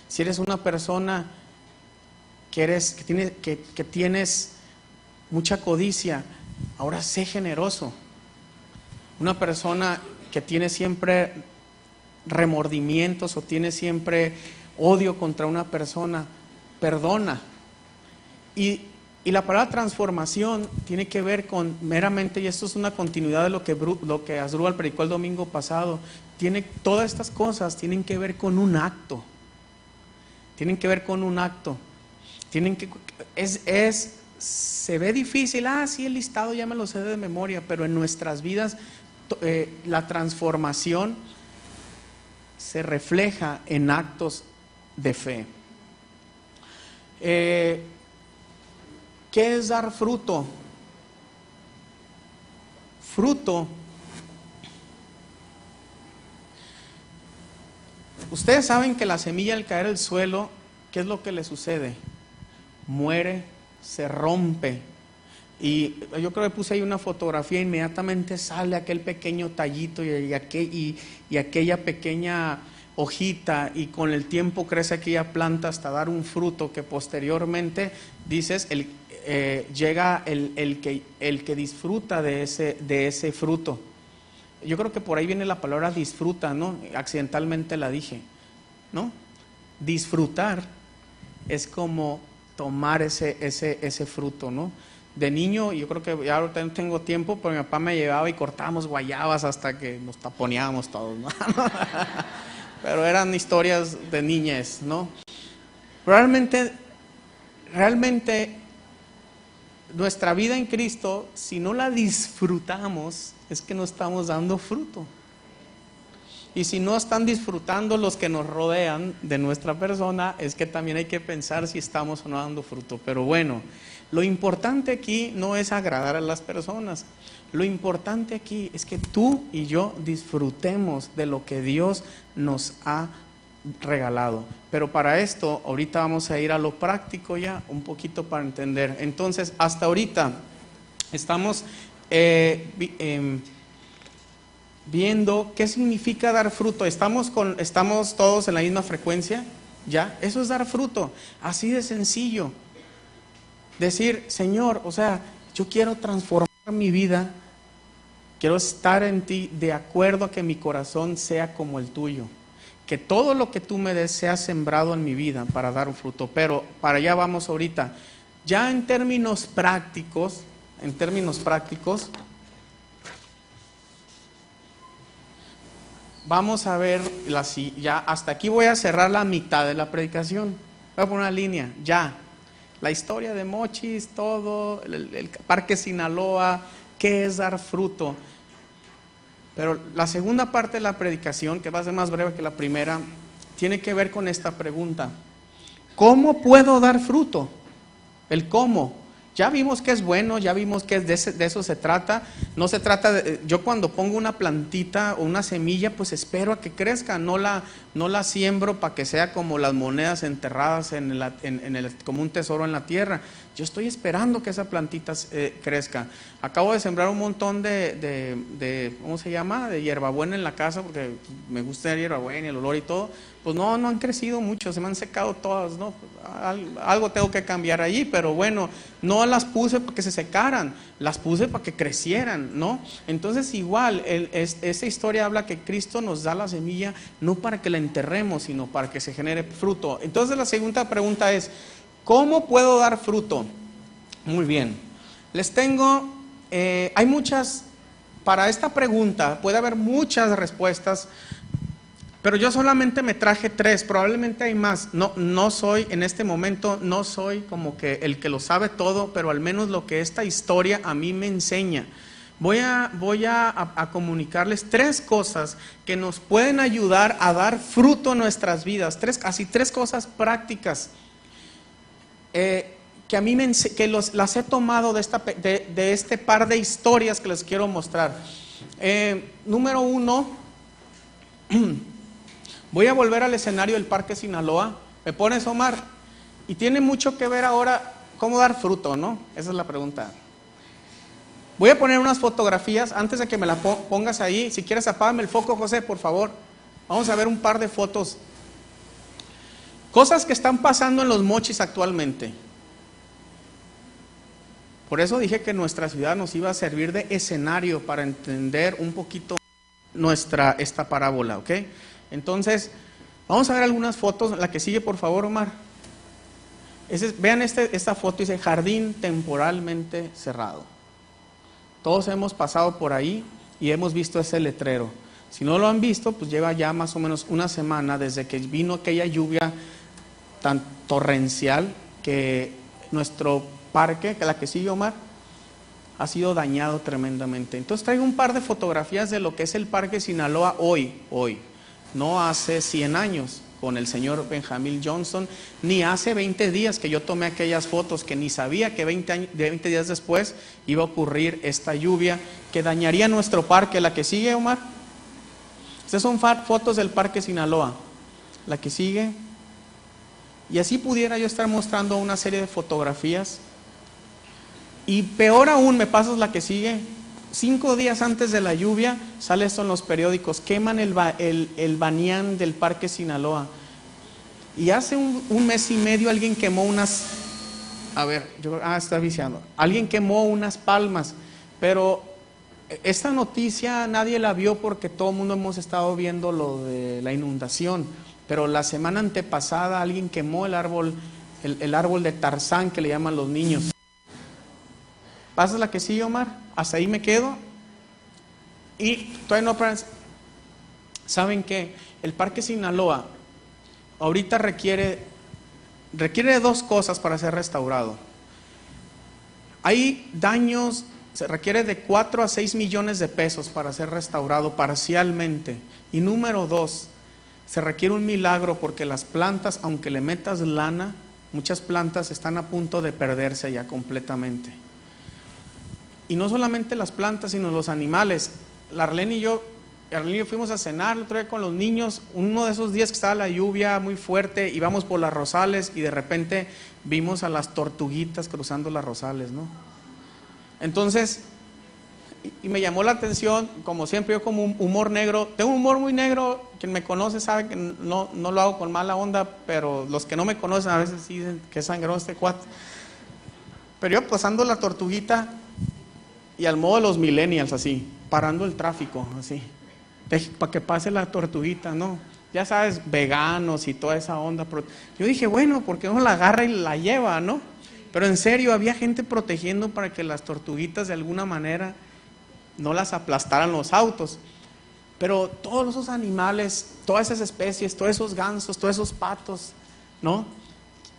Si eres una persona que tienes mucha codicia, ahora sé generoso. Una persona que tiene siempre remordimientos o tiene siempre odio contra una persona, perdona. Y la palabra transformación tiene que ver con meramente, y esto es una continuidad de lo que Asdrúbal predicó el domingo pasado, todas estas cosas tienen que ver con un acto. Tienen que ver con un acto. Se ve difícil, sí, el listado ya me lo sé de memoria, pero en nuestras vidas la transformación se refleja en actos de fe. ¿Qué es dar fruto? Fruto Ustedes saben que la semilla al caer al suelo, ¿qué es lo que le sucede? Muere, se rompe. Y yo creo que puse ahí una fotografía, inmediatamente sale aquel pequeño tallito y aquella pequeña hojita, y con el tiempo crece aquella planta hasta dar un fruto que posteriormente, dices, llega el que disfruta de ese fruto. Yo creo que por ahí viene la palabra disfruta, ¿no? Accidentalmente la dije, ¿no? Disfrutar es como tomar ese fruto, ¿no? De niño, yo creo que ya ahorita no tengo tiempo, pero mi papá me llevaba y cortábamos guayabas hasta que nos taponeábamos todos, ¿no? Pero eran historias de niñez, ¿no? Realmente nuestra vida en Cristo, si no la disfrutamos, es que no estamos dando fruto. Y si no están disfrutando los que nos rodean de nuestra persona, es que también hay que pensar si estamos o no dando fruto. Pero bueno, lo importante aquí no es agradar a las personas. Lo importante aquí es que tú y yo disfrutemos de lo que Dios nos ha regalado. Pero para esto, ahorita vamos a ir a lo práctico ya, un poquito para entender. Entonces, hasta ahorita estamos viendo qué significa dar fruto. ¿Estamos todos en la misma frecuencia? ¿Ya? Eso es dar fruto, así de sencillo. Decir, Señor, o sea, yo quiero transformar mi vida, quiero estar en ti de acuerdo a que mi corazón sea como el tuyo, que todo lo que tú me des sea sembrado en mi vida para dar un fruto. Pero para allá vamos ahorita. Ya en términos prácticos, vamos a ver, ya hasta aquí voy a cerrar la mitad de la predicación. Voy a poner una línea, ya. La historia de Mochis, todo, el Parque Sinaloa, qué es dar fruto. Pero la segunda parte de la predicación, que va a ser más breve que la primera, tiene que ver con esta pregunta. ¿Cómo puedo dar fruto? El cómo. Ya vimos que es bueno, ya vimos que de eso se trata. No se trata de, yo cuando pongo una plantita o una semilla, pues espero a que crezca, no la siembro para que sea como las monedas enterradas como un tesoro en la tierra. Yo estoy esperando que esa plantita crezca. Acabo de sembrar un montón de ¿cómo se llama? De hierbabuena en la casa, porque me gusta el hierbabuena y el olor y todo. Pues no han crecido mucho, se me han secado todas, ¿no? Algo tengo que cambiar allí, pero bueno, no las puse para que se secaran, las puse para que crecieran, ¿no? Entonces igual, esa historia habla que Cristo nos da la semilla no para que la enterremos, sino para que se genere fruto. Entonces la segunda pregunta es, ¿cómo puedo dar fruto? Muy bien, les tengo, hay muchas, para esta pregunta puede haber muchas respuestas, pero yo solamente me traje 3, probablemente hay más. No soy, en este momento, no soy como que el que lo sabe todo, pero al menos lo que esta historia a mí me enseña. Voy a comunicarles 3 cosas que nos pueden ayudar a dar fruto en nuestras vidas. 3 cosas prácticas que a mí las he tomado de este par de historias que les quiero mostrar. Número 1, voy a volver al escenario del Parque Sinaloa. ¿Me pones, Omar? Y tiene mucho que ver ahora cómo dar fruto, ¿no? Esa es la pregunta. Voy a poner unas fotografías antes de que me las pongas ahí. Si quieres, apágame el foco, José, por favor. Vamos a ver un par de fotos. Cosas que están pasando en los Mochis actualmente. Por eso dije que nuestra ciudad nos iba a servir de escenario para entender un poquito esta parábola, ¿ok? Entonces, vamos a ver algunas fotos. La que sigue, por favor, Omar. Vean esta foto, dice jardín temporalmente cerrado. Todos hemos pasado por ahí y hemos visto ese letrero. Si no lo han visto, pues lleva ya más o menos una semana desde que vino aquella lluvia tan torrencial que nuestro parque, que la que sigue, Omar, ha sido dañado tremendamente. Entonces traigo un par de fotografías de lo que es el Parque Sinaloa hoy, no hace 100 años con el señor Benjamín Johnson, ni hace 20 días que yo tomé aquellas fotos, que ni sabía que 20 días después iba a ocurrir esta lluvia que dañaría nuestro parque. La que sigue, Omar. Estas son fotos del Parque Sinaloa. la que sigue. Y así pudiera yo estar mostrando una serie de fotografías. Y peor aún, me pasas la que sigue. 5 días antes de la lluvia, sale esto en los periódicos, queman el Banián del Parque Sinaloa. Y hace un mes y medio alguien quemó unas, está viciando. Alguien quemó unas palmas, pero esta noticia nadie la vio porque todo el mundo hemos estado viendo lo de la inundación. Pero la semana antepasada alguien quemó el árbol de Tarzán, que le llaman los niños. ¿Pasas la que sigue, Omar? Hasta ahí me quedo. Y todavía no, ¿saben qué? El Parque Sinaloa ahorita requiere de 2 cosas para ser restaurado. Hay daños, se requiere de 4 a 6 millones de pesos para ser restaurado parcialmente. Y número 2, se requiere un milagro porque las plantas, aunque le metas lana, muchas plantas están a punto de perderse ya completamente. Y no solamente las plantas, sino los animales. Arlene y yo fuimos a cenar el otro día con los niños, uno de esos días que estaba la lluvia muy fuerte, íbamos por las Rosales y de repente vimos a las tortuguitas cruzando las Rosales, ¿no? Entonces, y me llamó la atención, como siempre yo como un humor negro, tengo un humor muy negro, quien me conoce sabe que no lo hago con mala onda, pero los que no me conocen a veces sí dicen que es sangrón este cuate. Pero yo pasando la tortuguita y al modo de los millennials así, parando el tráfico así, para que pase la tortuguita, ¿no? Ya sabes, veganos y toda esa onda. Yo dije, bueno, porque uno la agarra y la lleva, ¿no? Pero en serio, había gente protegiendo para que las tortuguitas de alguna manera no las aplastaran los autos. Pero todos esos animales, todas esas especies, todos esos gansos, todos esos patos, ¿no?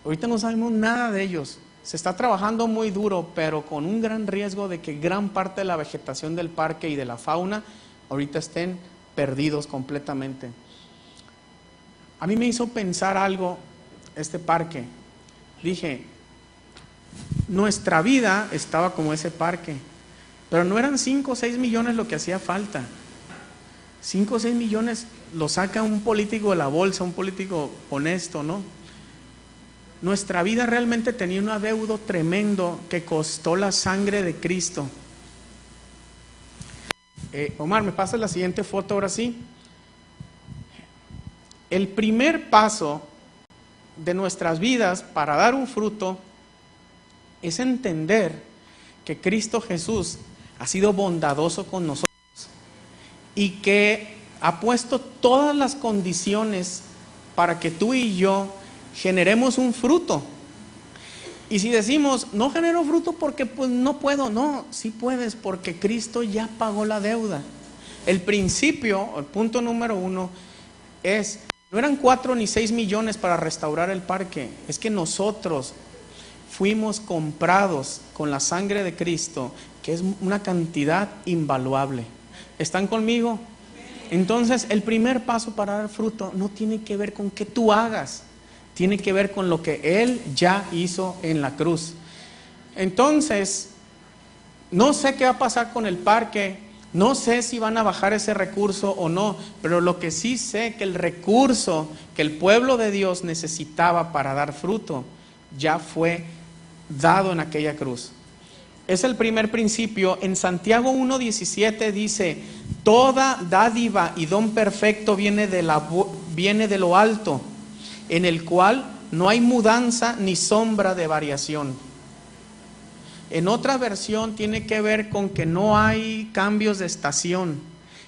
Ahorita no sabemos nada de ellos. Se está trabajando muy duro, pero con un gran riesgo de que gran parte de la vegetación del parque y de la fauna ahorita estén perdidos completamente. A mí me hizo pensar algo este parque. Dije, nuestra vida estaba como ese parque, pero no eran 5 o 6 millones lo que hacía falta. 5 o 6 millones lo saca un político de la bolsa, un político honesto, ¿no? Nuestra vida realmente tenía un adeudo tremendo que costó la sangre de Cristo. Omar, ¿me pasas la siguiente foto ahora sí? El primer paso de nuestras vidas para dar un fruto es entender que Cristo Jesús ha sido bondadoso con nosotros y que ha puesto todas las condiciones para que tú y yo generemos un fruto. Y si decimos, no genero fruto porque pues no puedo, no, sí puedes porque Cristo ya pagó la deuda. El principio, el punto número 1 es, no eran 4 ni 6 millones para restaurar el parque, es que nosotros fuimos comprados con la sangre de Cristo, que es una cantidad invaluable. ¿Están conmigo? Entonces, el primer paso para dar fruto no tiene que ver con que tú hagas, tiene que ver con lo que Él ya hizo en la cruz. Entonces, no sé qué va a pasar con el parque, no sé si van a bajar ese recurso o no, pero lo que sí sé que el recurso que el pueblo de Dios necesitaba para dar fruto ya fue dado en aquella cruz. Es el primer principio. En Santiago 1:17 dice, toda dádiva y don perfecto viene de lo alto, en el cual no hay mudanza ni sombra de variación. En otra versión tiene que ver con que no hay cambios de estación,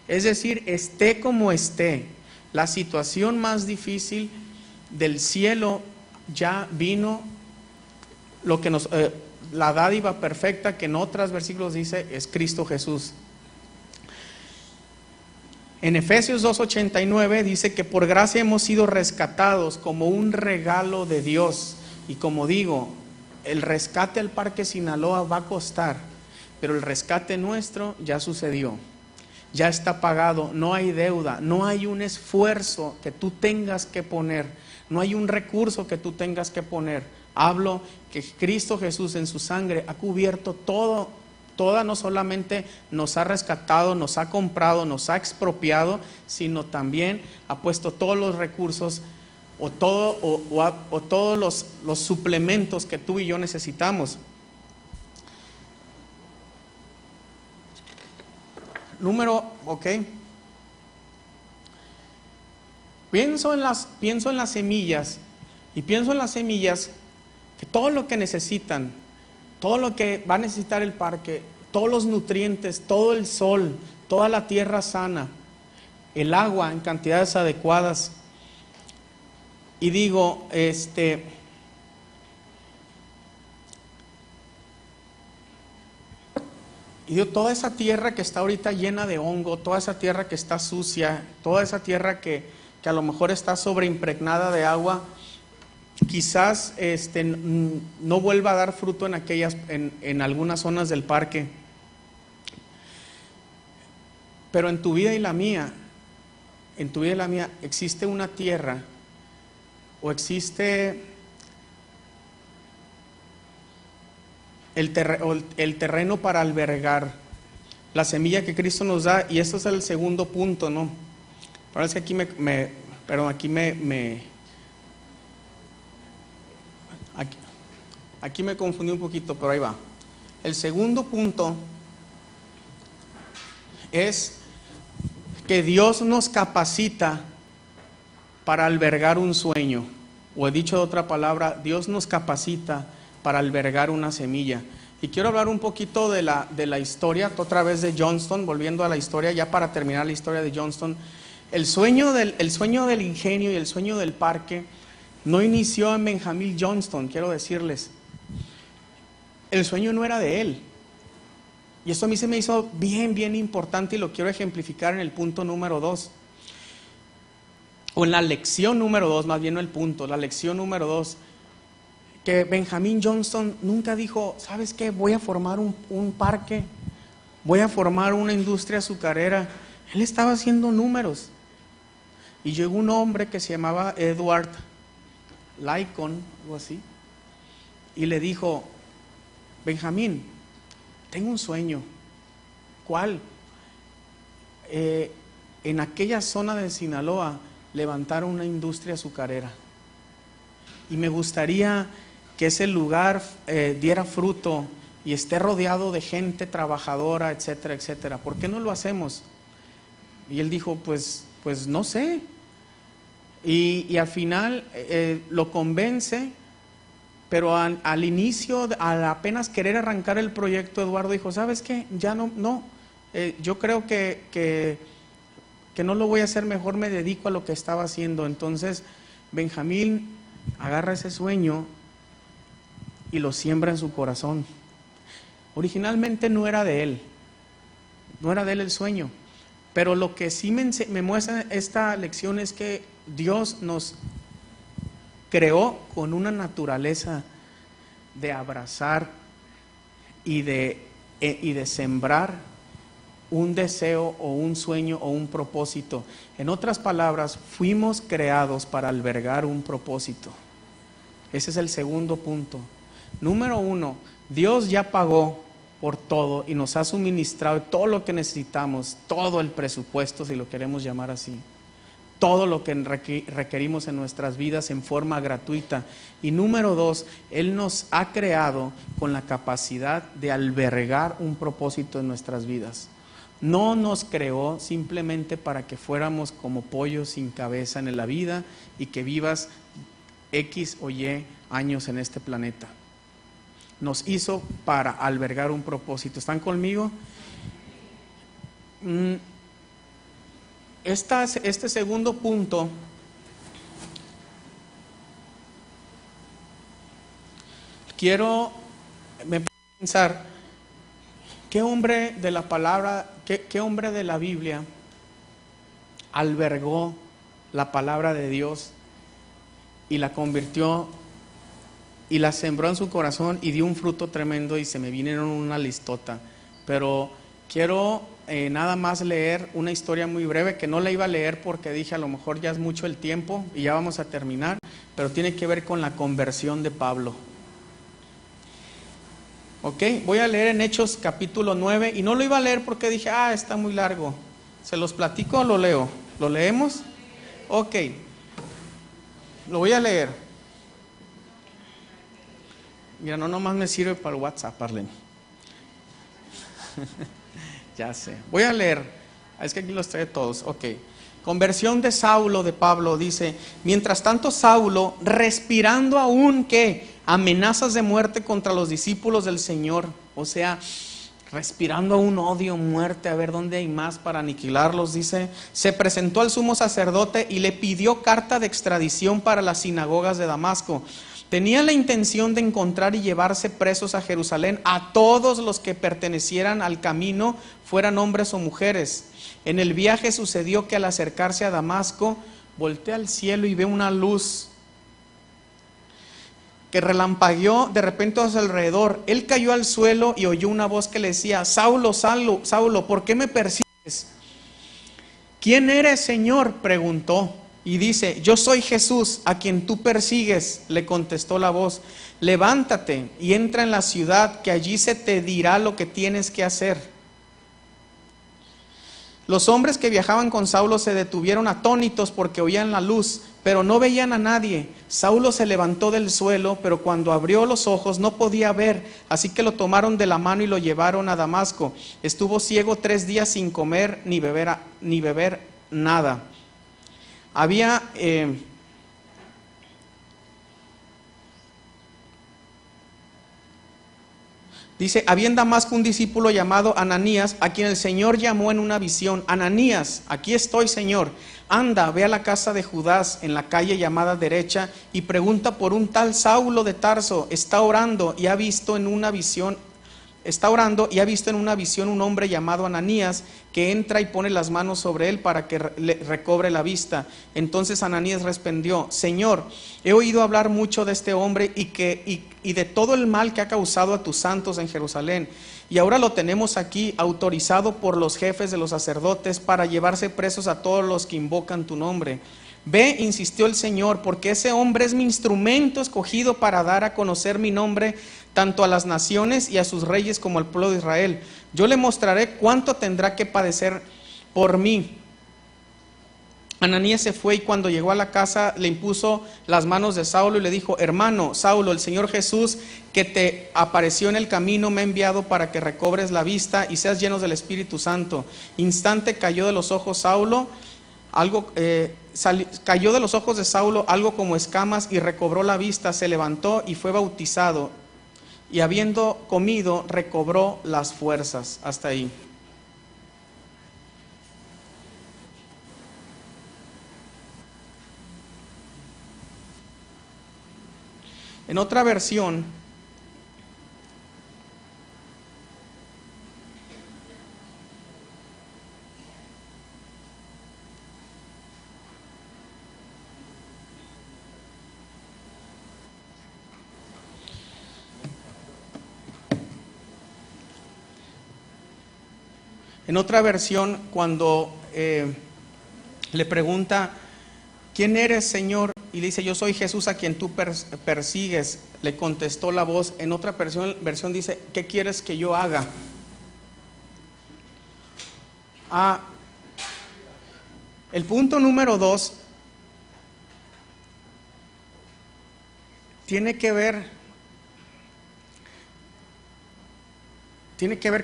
es decir, esté como esté, la situación más difícil del cielo ya vino, lo que la dádiva perfecta que en otros versículos dice es Cristo Jesús. En Efesios 2:89 dice que por gracia hemos sido rescatados como un regalo de Dios. Y como digo, el rescate al Parque Sinaloa va a costar, pero el rescate nuestro ya sucedió, ya está pagado, no hay deuda, no hay un esfuerzo que tú tengas que poner, no hay un recurso que tú tengas que poner. Hablo que Cristo Jesús en su sangre ha cubierto todo. No solamente nos ha rescatado, nos ha comprado, nos ha expropiado, sino también ha puesto todos los recursos o todos los suplementos que tú y yo necesitamos. Pienso en las semillas, y pienso en las semillas que todo lo que necesitan, todo lo que va a necesitar el parque, todos los nutrientes, todo el sol, toda la tierra sana, el agua en cantidades adecuadas. Y digo, toda esa tierra que está ahorita llena de hongo, toda esa tierra que está sucia, toda esa tierra que a lo mejor está sobreimpregnada de agua, quizás no vuelva a dar fruto en algunas zonas del parque. Pero en tu vida y la mía, existe una tierra, o existe el terreno para albergar la semilla que Cristo nos da. Y este es el segundo punto, ¿no? Parece que aquí me confundí un poquito, pero ahí va. El segundo punto es que Dios nos capacita para albergar un sueño, o he dicho de otra palabra, Dios nos capacita para albergar una semilla. Y quiero hablar un poquito de la historia, otra vez de Johnston, volviendo a la historia, ya para terminar la historia de Johnston. El sueño del ingenio y el sueño del parque no inició en Benjamin Johnston, quiero decirles. El sueño no era de él. Y esto a mí se me hizo bien importante, y lo quiero ejemplificar en el punto número 2. O en la lección número 2, más bien no el punto, la lección número 2. Que Benjamin Johnston nunca dijo, ¿sabes qué? Voy a formar un parque, voy a formar una industria azucarera. Él estaba haciendo números. Y llegó un hombre que se llamaba Edward Lycon, algo así, y le dijo, Benjamín, tengo un sueño. ¿Cuál? En aquella zona de Sinaloa levantaron una industria azucarera, y me gustaría que ese lugar diera fruto y esté rodeado de gente trabajadora, etcétera, etcétera. ¿Por qué no lo hacemos? Y él dijo, pues no sé. Y al final lo convence, pero al inicio, al apenas querer arrancar el proyecto, Eduardo dijo, ¿sabes qué? Ya no. Yo creo que no lo voy a hacer, mejor me dedico a lo que estaba haciendo. Entonces Benjamín agarra ese sueño y lo siembra en su corazón. Originalmente no era de él el sueño, pero lo que sí me muestra esta lección es que Dios nos creó con una naturaleza de abrazar y de sembrar un deseo o un sueño o un propósito. En otras palabras, fuimos creados para albergar un propósito. Ese es el segundo punto. Número 1, Dios ya pagó por todo y nos ha suministrado todo lo que necesitamos, todo el presupuesto, si lo queremos llamar así, todo lo que requerimos en nuestras vidas en forma gratuita. Y número 2, Él nos ha creado con la capacidad de albergar un propósito en nuestras vidas. No nos creó simplemente para que fuéramos como pollos sin cabeza en la vida y que vivas X o Y años en este planeta. Nos hizo para albergar un propósito. ¿Están conmigo? Este segundo punto quiero pensar, ¿qué hombre de la palabra, qué hombre de la Biblia albergó la palabra de Dios y la convirtió y la sembró en su corazón y dio un fruto tremendo? Y se me vinieron una listota, pero quiero nada más leer una historia muy breve, que no la iba a leer porque dije a lo mejor ya es mucho el tiempo y ya vamos a terminar, pero tiene que ver con la conversión de Pablo. Ok, voy a leer en Hechos capítulo 9, y no lo iba a leer porque dije, está muy largo. ¿Se los platico o lo leo? ¿Lo leemos? Ok. Lo voy a leer. Mira, no nomás me sirve para el WhatsApp, Arlene. Ya sé. Voy a leer. Es que aquí los trae todos. Ok. Conversión de Saulo, de Pablo, dice: mientras tanto Saulo, respirando aún que amenazas de muerte contra los discípulos del Señor, o sea, respirando aún odio, muerte, a ver dónde hay más para aniquilarlos, dice, se presentó al sumo sacerdote y le pidió carta de extradición para las sinagogas de Damasco. Tenía la intención de encontrar y llevarse presos a Jerusalén a todos los que pertenecieran al camino, fueran hombres o mujeres. En el viaje sucedió que al acercarse a Damasco, voltea al cielo y ve una luz que relampagueó de repente a su alrededor. Él cayó al suelo y oyó una voz que le decía: Saulo, Saulo, Saulo, ¿por qué me persigues? ¿Quién eres, Señor?, preguntó. Y dice: yo soy Jesús, a quien tú persigues. Le contestó la voz: levántate y entra en la ciudad, que allí se te dirá lo que tienes que hacer. Los hombres que viajaban con Saulo se detuvieron atónitos porque oían la luz, pero no veían a nadie. Saulo se levantó del suelo, pero cuando abrió los ojos no podía ver, así que lo tomaron de la mano y lo llevaron a Damasco. Estuvo ciego 3 días sin comer ni beber nada. Dice: había en Damasco un discípulo llamado Ananías, a quien el Señor llamó en una visión: Ananías, aquí estoy, Señor. Anda, ve a la casa de Judas, en la calle llamada Derecha, y pregunta por un tal Saulo de Tarso. Está orando y ha visto en una visión un hombre llamado Ananías, que entra y pone las manos sobre él para que recobre la vista. Entonces Ananías respondió: Señor, he oído hablar mucho de este hombre y de todo el mal que ha causado a tus santos en Jerusalén. Y ahora lo tenemos aquí, autorizado por los jefes de los sacerdotes para llevarse presos a todos los que invocan tu nombre. Ve, insistió el Señor, porque ese hombre es mi instrumento escogido para dar a conocer mi nombre tanto a las naciones y a sus reyes como al pueblo de Israel. Yo le mostraré cuánto tendrá que padecer por mí. Ananías se fue y cuando llegó a la casa le impuso las manos de Saulo y le dijo: hermano Saulo, el Señor Jesús, que te apareció en el camino, me ha enviado para que recobres la vista y seas lleno del Espíritu Santo. Instante cayó de los ojos cayó de los ojos de Saulo algo como escamas y recobró la vista, se levantó y fue bautizado, y habiendo comido recobró las fuerzas. Hasta ahí. En otra versión, cuando le pregunta: ¿quién eres, Señor? Y le dice: yo soy Jesús, a quien tú persigues. Le contestó la voz. En otra versión dice: ¿qué quieres que yo haga? El punto número 2 tiene que ver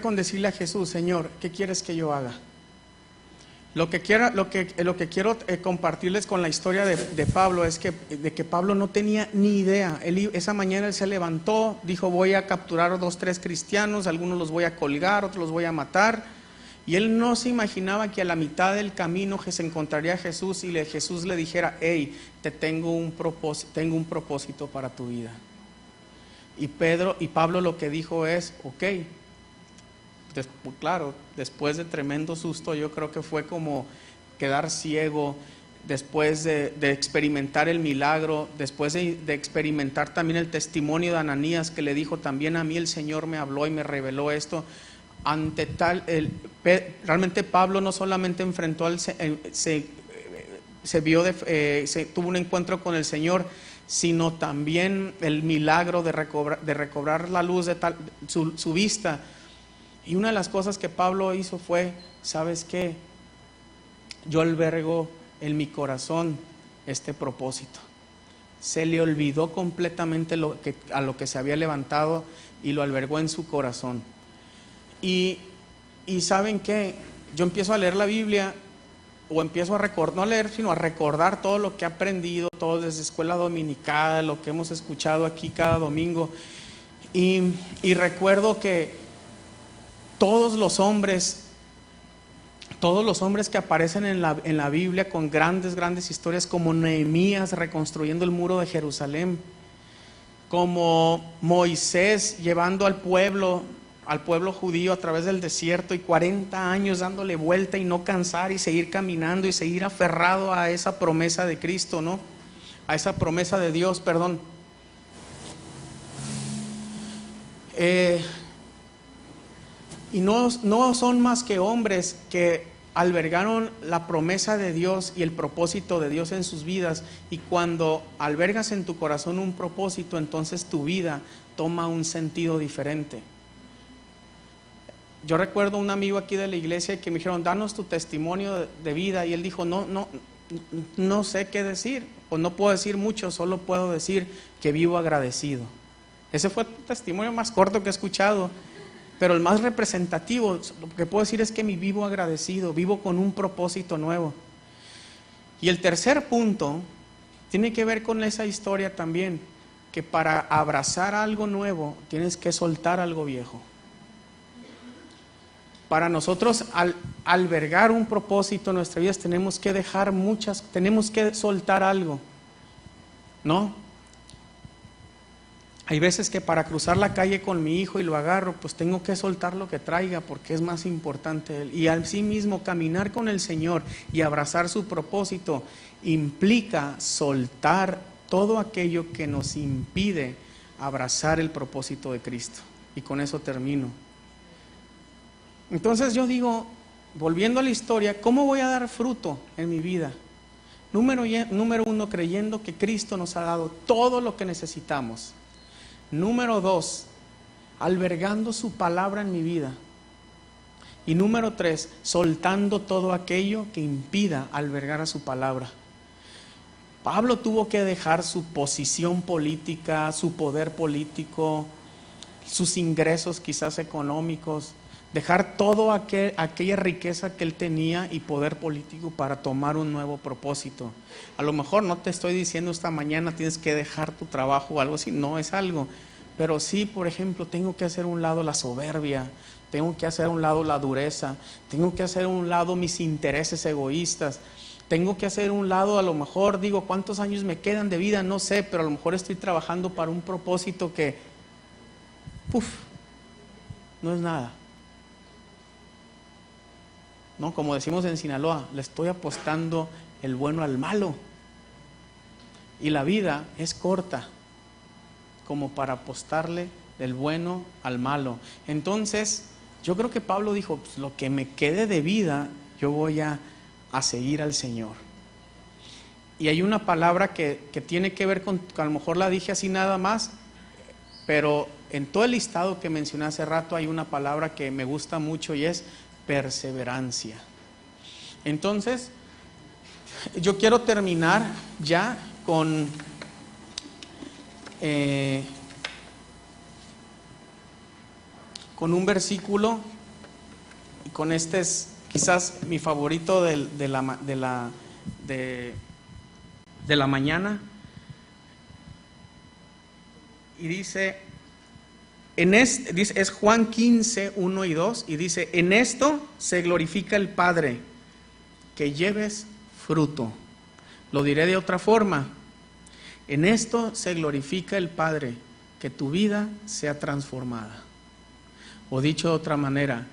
con decirle a Jesús: Señor, ¿qué quieres que yo haga? Lo que quiero compartirles con la historia de Pablo es que Pablo no tenía ni idea. Esa mañana él se levantó, dijo: voy a capturar 2, 3 cristianos, algunos los voy a colgar, otros los voy a matar. Y él no se imaginaba que a la mitad del camino que se encontraría Jesús y Jesús le dijera: hey, tengo un propósito para tu vida. Y Pablo lo que dijo es: ok. Claro, después de tremendo susto, yo creo que fue como quedar ciego, después de experimentar el milagro, después de experimentar también el testimonio de Ananías, que le dijo: también a mí el Señor me habló y me reveló esto. Realmente Pablo no solamente enfrentó tuvo un encuentro con el Señor, sino también el milagro de recobrar la luz de su vista. Y una de las cosas que Pablo hizo fue: ¿sabes qué? Yo albergo en mi corazón este propósito. se le olvidó completamente a lo que se había levantado y lo albergó en su corazón. Y ¿saben qué? Yo empiezo a leer la Biblia, o empiezo a recordar, no a leer, sino a recordar todo lo que he aprendido, todo desde escuela dominical, lo que hemos escuchado aquí cada domingo. Y recuerdo que todos los hombres que aparecen en la Biblia con grandes historias, como Nehemías reconstruyendo el muro de Jerusalén, como Moisés llevando al pueblo judío a través del desierto y 40 años dándole vuelta y no cansar y seguir caminando y seguir aferrado a esa promesa de Cristo, ¿no? A esa promesa de Dios, perdón. Y no son más que hombres que albergaron la promesa de Dios y el propósito de Dios en sus vidas, y cuando albergas en tu corazón un propósito, entonces tu vida toma un sentido diferente. Yo recuerdo un amigo aquí de la iglesia que me dijeron, danos tu testimonio de vida, y él dijo, no sé qué decir, o no puedo decir mucho, solo puedo decir que vivo agradecido. Ese fue el testimonio más corto que he escuchado, pero el más representativo. Lo que puedo decir es que me vivo agradecido, vivo con un propósito nuevo. Y el tercer punto tiene que ver con esa historia también, que para abrazar algo nuevo tienes que soltar algo viejo. Para nosotros, al albergar un propósito en nuestras vidas, tenemos que dejar tenemos que soltar algo, ¿no? Hay veces que para cruzar la calle con mi hijo y lo agarro, pues tengo que soltar lo que traiga porque es más importante él. Y así mismo caminar con el Señor y abrazar su propósito implica soltar todo aquello que nos impide abrazar el propósito de Cristo. Y con eso termino. Entonces yo digo, volviendo a la historia, ¿cómo voy a dar fruto en mi vida? Número uno, creyendo que Cristo nos ha dado todo lo que necesitamos. Número dos, albergando su palabra en mi vida. Y número tres, soltando todo aquello que impida albergar a su palabra. Pablo tuvo que dejar su posición política, su poder político, sus ingresos quizás económicos, dejar toda aquella riqueza que él tenía y poder político para tomar un nuevo propósito. A lo mejor no te estoy diciendo esta mañana tienes que dejar tu trabajo o algo así, no es algo. Pero sí, por ejemplo, tengo que hacer a un lado la soberbia, tengo que hacer a un lado la dureza, tengo que hacer a un lado mis intereses egoístas, tengo que hacer a un lado, a lo mejor digo, ¿cuántos años me quedan de vida? No sé, pero a lo mejor estoy trabajando para un propósito que, no es nada. No, como decimos en Sinaloa, le estoy apostando el bueno al malo. Y la vida es corta como para apostarle del bueno al malo. Entonces, yo creo que Pablo dijo, pues, lo que me quede de vida, yo voy a seguir al Señor. Y hay una palabra que tiene que ver con, a lo mejor la dije así nada más, pero en todo el listado que mencioné hace rato hay una palabra que me gusta mucho y es perseverancia. Entonces, yo quiero terminar ya con un versículo, y con este es quizás mi favorito de la mañana, y dice, es Juan 15, 1 y 2, y dice, en esto se glorifica el Padre, que lleves fruto. Lo diré de otra forma, en esto se glorifica el Padre, que tu vida sea transformada. O dicho de otra manera,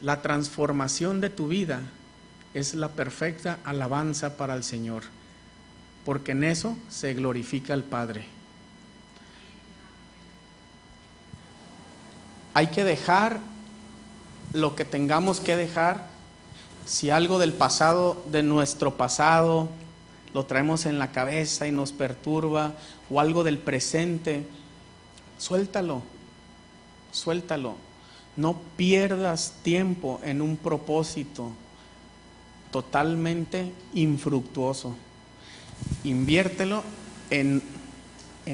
la transformación de tu vida es la perfecta alabanza para el Señor, porque en eso se glorifica el Padre. Hay que dejar lo que tengamos que dejar. Si algo del pasado, de nuestro pasado, lo traemos en la cabeza y nos perturba, o algo del presente, suéltalo. No pierdas tiempo en un propósito totalmente infructuoso. inviértelo en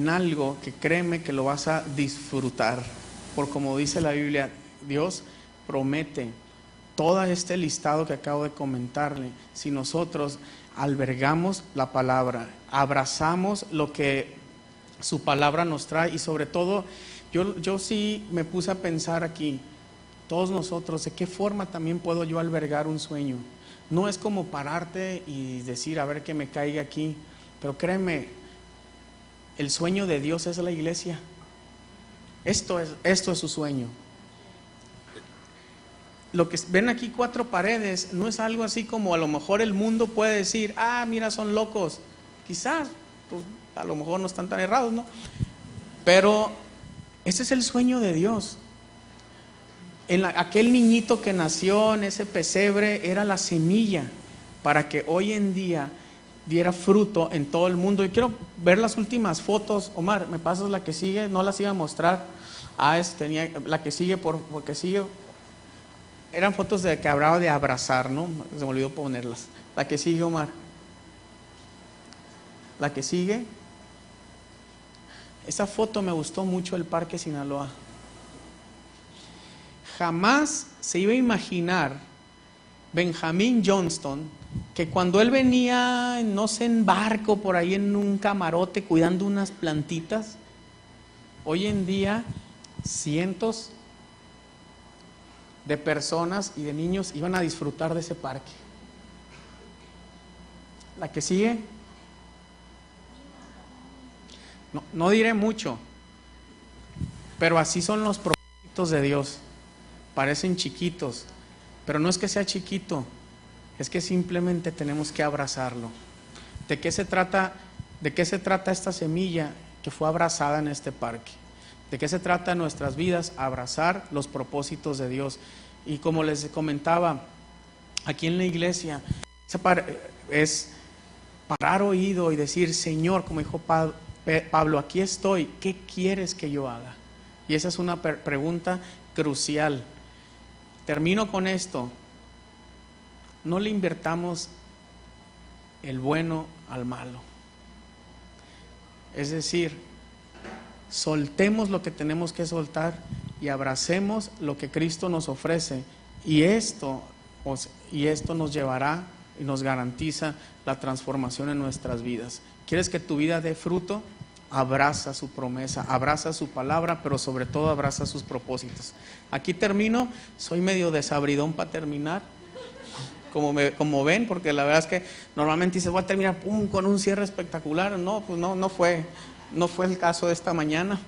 algo que créeme que lo vas a disfrutar. Por como dice la Biblia, Dios promete todo este listado que acabo de comentarle. Si nosotros albergamos la palabra, abrazamos lo que su palabra nos trae, y sobre todo, yo sí me puse a pensar aquí, todos nosotros, ¿de qué forma también puedo yo albergar un sueño? No es como pararte y decir, a ver que me caiga aquí, pero créeme, el sueño de Dios es la iglesia. Esto es su sueño. Lo que ven aquí, 4 paredes, no es algo así como a lo mejor el mundo puede decir, mira, son locos. Quizás, pues, a lo mejor no están tan errados, ¿no? Pero ese es el sueño de Dios. Aquel niñito que nació en ese pesebre era la semilla para que hoy en día diera fruto en todo el mundo. Y quiero ver las últimas fotos. Omar, ¿me pasas la que sigue? No las iba a mostrar. La que sigue, porque sigue. Eran fotos de que hablaba de abrazar, ¿no? Se me olvidó ponerlas. La que sigue, Omar. La que sigue. Esa foto me gustó mucho, el Parque Sinaloa. Jamás se iba a imaginar Benjamin Johnston que cuando él venía, no sé, en barco, por ahí en un camarote, cuidando unas plantitas, hoy en día cientos de personas y de niños iban a disfrutar de ese parque. La que sigue. No diré mucho, pero así son los propósitos de Dios. Parecen chiquitos, pero no es que sea chiquito, es que simplemente tenemos que abrazarlo. ¿De qué se trata esta semilla que fue abrazada en este parque? ¿De qué se trata en nuestras vidas? Abrazar los propósitos de Dios. Y como les comentaba, aquí en la iglesia es parar oído y decir, Señor, como dijo Pablo, aquí estoy, ¿qué quieres que yo haga? Y esa es una pregunta crucial. Termino con esto. No le invirtamos el bueno al malo. Es decir, soltemos lo que tenemos que soltar y abracemos lo que Cristo nos ofrece. Y esto nos llevará y nos garantiza la transformación en nuestras vidas. ¿Quieres que tu vida dé fruto? Abraza su promesa, abraza su palabra, pero sobre todo abraza sus propósitos. Aquí termino, soy medio desabridón para terminar, como ven, porque la verdad es que normalmente se va a terminar con un cierre espectacular. No, pues no fue el caso de esta mañana.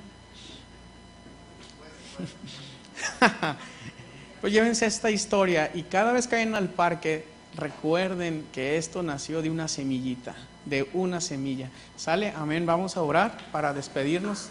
Pues llévense esta historia y cada vez que vayan al parque, recuerden que esto nació de una semillita, de una semilla. ¿Sale? Amén. Vamos a orar para despedirnos.